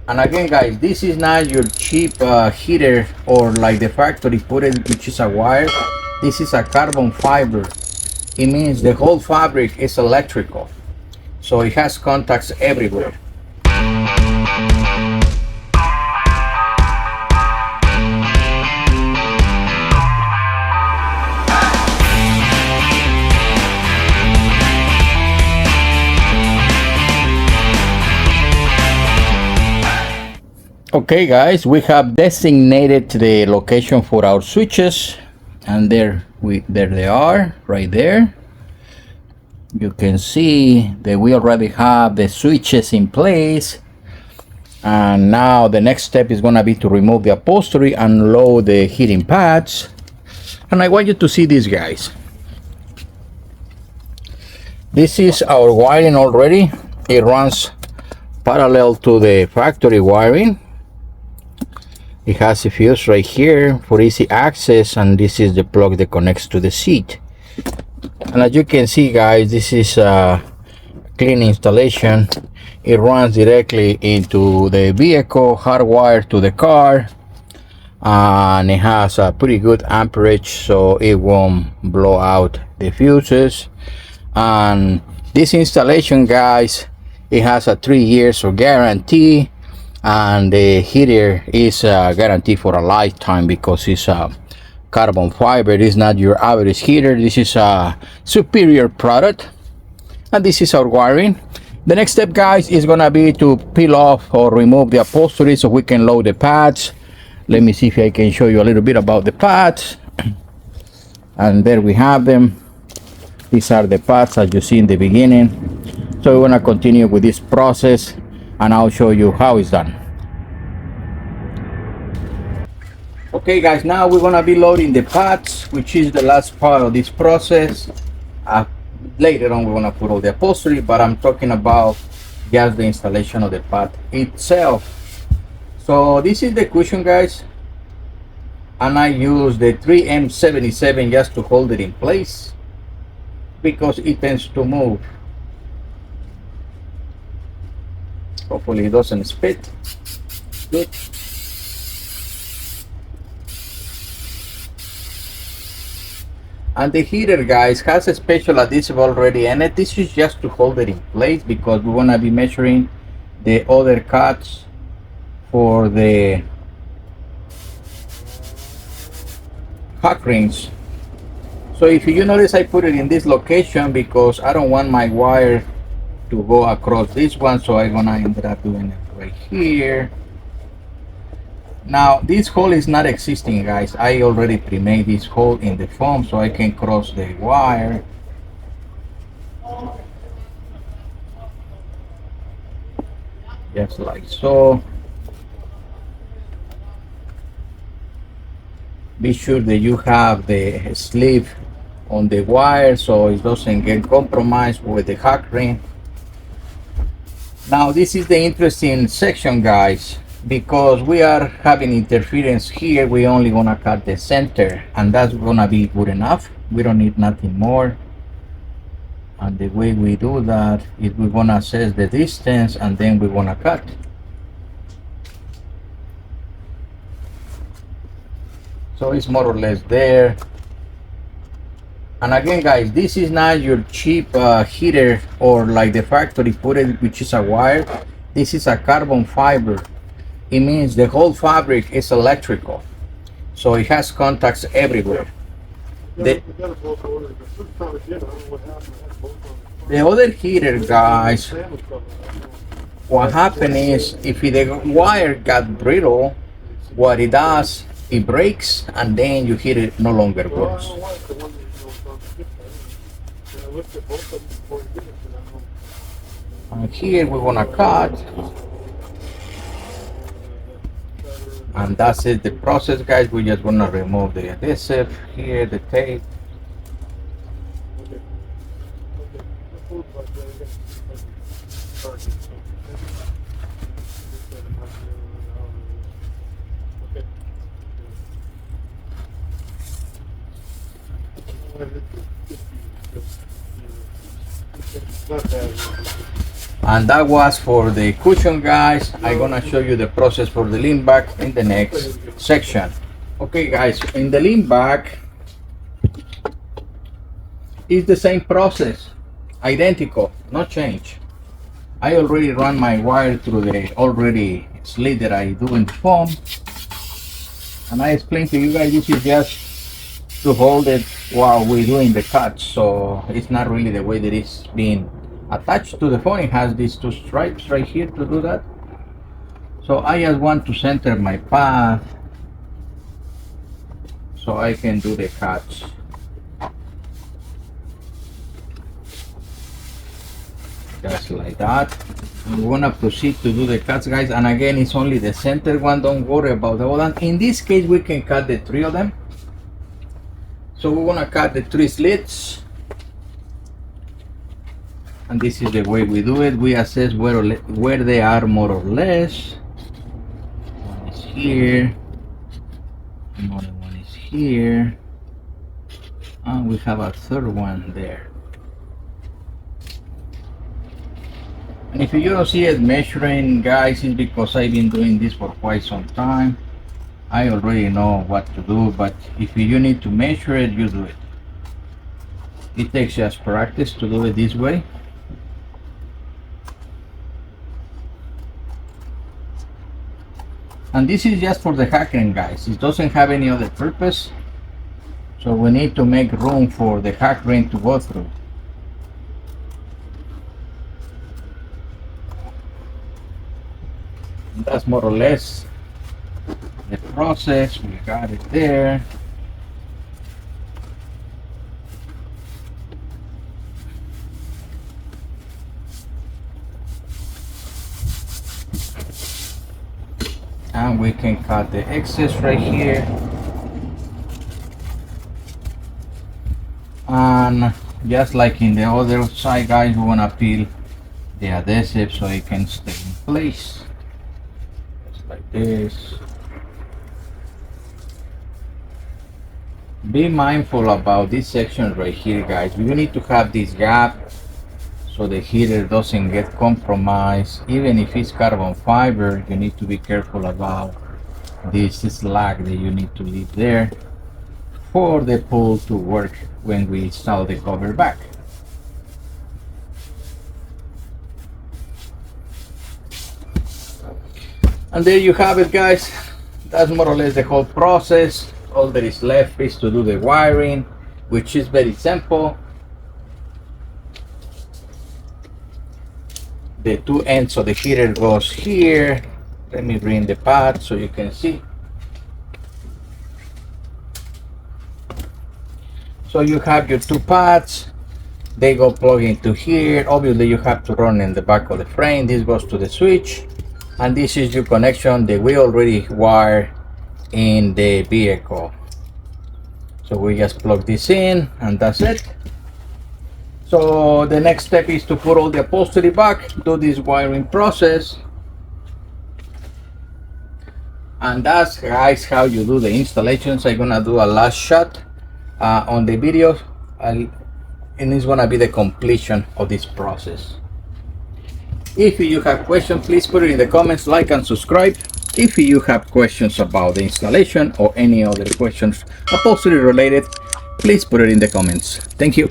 And again, guys, this is not your cheap heater or like the factory put it, which is a wire. This is a carbon fiber. It means the whole fabric is electrical, so it has contacts everywhere. Okay guys, we have designated the location for our switches, and there they are, right there. You can see that we already have the switches in place, and now the next step is going to be to remove the upholstery and load the heating pads. And I want you to see this, guys. This is our wiring already. It runs parallel to the factory wiring. It has a fuse right here for easy access, and this is the plug that connects to the seat. And as you can see, guys, this is a clean installation. It runs directly into the vehicle, hardwired to the car, and it has a pretty good amperage, so it won't blow out the fuses. And this installation, guys, it has a 3 years of guarantee, and the heater is guaranteed for a lifetime because it's a carbon fiber. It is not your average heater. This is a superior product. And this is our wiring. The next step, guys, is gonna be to peel off or remove the upholstery so we can load the pads. Let me see if I can show you a little bit about the pads. And there we have them. These are the pads as you see in the beginning. So we want to continue with this process, and I'll show you how it's done. Okay guys, now we're gonna be loading the pads, which is the last part of this process. Later on we're gonna put all the upholstery, but I'm talking about just the installation of the pad itself. So this is the cushion, guys, and I use the 3M77 just to hold it in place because it tends to move. Hopefully it doesn't spit. Good. And the heater, guys, has a special adhesive already in it. This is just to hold it in place because we want to be measuring the other cuts for the hot rings. So if you notice, I put it in this location because I don't want my wire to go across this one, so I'm gonna end up doing it right here. Now this hole is not existing, guys. I already pre-made this hole in the foam so I can cross the wire. Just like so. Be sure that you have the sleeve on the wire so it doesn't get compromised with the hot ring. Now this is the interesting section, guys. Because we are having interference here, we only gonna cut the center, and that's gonna be good enough. We don't need nothing more. And the way we do that is we're gonna assess the distance and then we're gonna cut. So it's more or less there. And again, guys, this is not your cheap heater or like the factory put it, which is a wire. This is a carbon fiber. It means the whole fabric is electrical, so it has contacts everywhere. The other heater, guys, what happened is if the wire got brittle, what it does, it breaks, and then your heater no longer works. And here we want to cut. And that's it, the process, guys. We just want to remove the adhesive here, the tape. And that was for the cushion, guys. I'm gonna show you the process for the lean back in the next section. Okay guys, in the lean back is the same process, identical, no change. I already run my wire through the already slit that I do in foam, and I explained to you guys this is just to hold it while we're doing the cut, so it's not really the way that it's being attached to the foam. It has these two stripes right here to do that. So I just want to center my path so I can do the cuts. Just like that. We're gonna proceed to do the cuts, guys, and again it's only the center one, don't worry about the other. In this case we can cut the three of them, so we're gonna cut the three slits, and this is the way we do it. We assess where they are more or less. One is here, another one is here, and we have a third one there. And if you don't see it measuring, guys, it's because I've been doing this for quite some time. I already know what to do, but if you need to measure it, you do it. It takes just practice to do it this way. And this is just for the hackling, guys. It doesn't have any other purpose. So we need to make room for the hack ring to go through. That's more or less the process. We got it there. And we can cut the excess right here. And just like in the other side, guys, we want to peel the adhesive so it can stay in place. Like this. Be mindful about this section right here, guys. We need to have this gap so the heater doesn't get compromised. Even if it's carbon fiber, you need to be careful about this slack that you need to leave there for the pull to work when we install the cover back. And there you have it, guys. That's more or less the whole process. All that is left is to do the wiring, which is very simple. The two ends of the heater goes here. Let me bring the pad so you can see. So you have your two pads. They go plug into here. Obviously you have to run in the back of the frame. This goes to the switch. And this is your connection that we already wired in the vehicle. So we just plug this in and that's it. So the next step is to put all the upholstery back, do this wiring process. And that's, guys, how you do the installations. I'm gonna do a last shot on the video, and it's gonna be the completion of this process. If you have questions, please put it in the comments, like and subscribe. If you have questions about the installation or any other questions upholstery related, please put it in the comments. Thank you.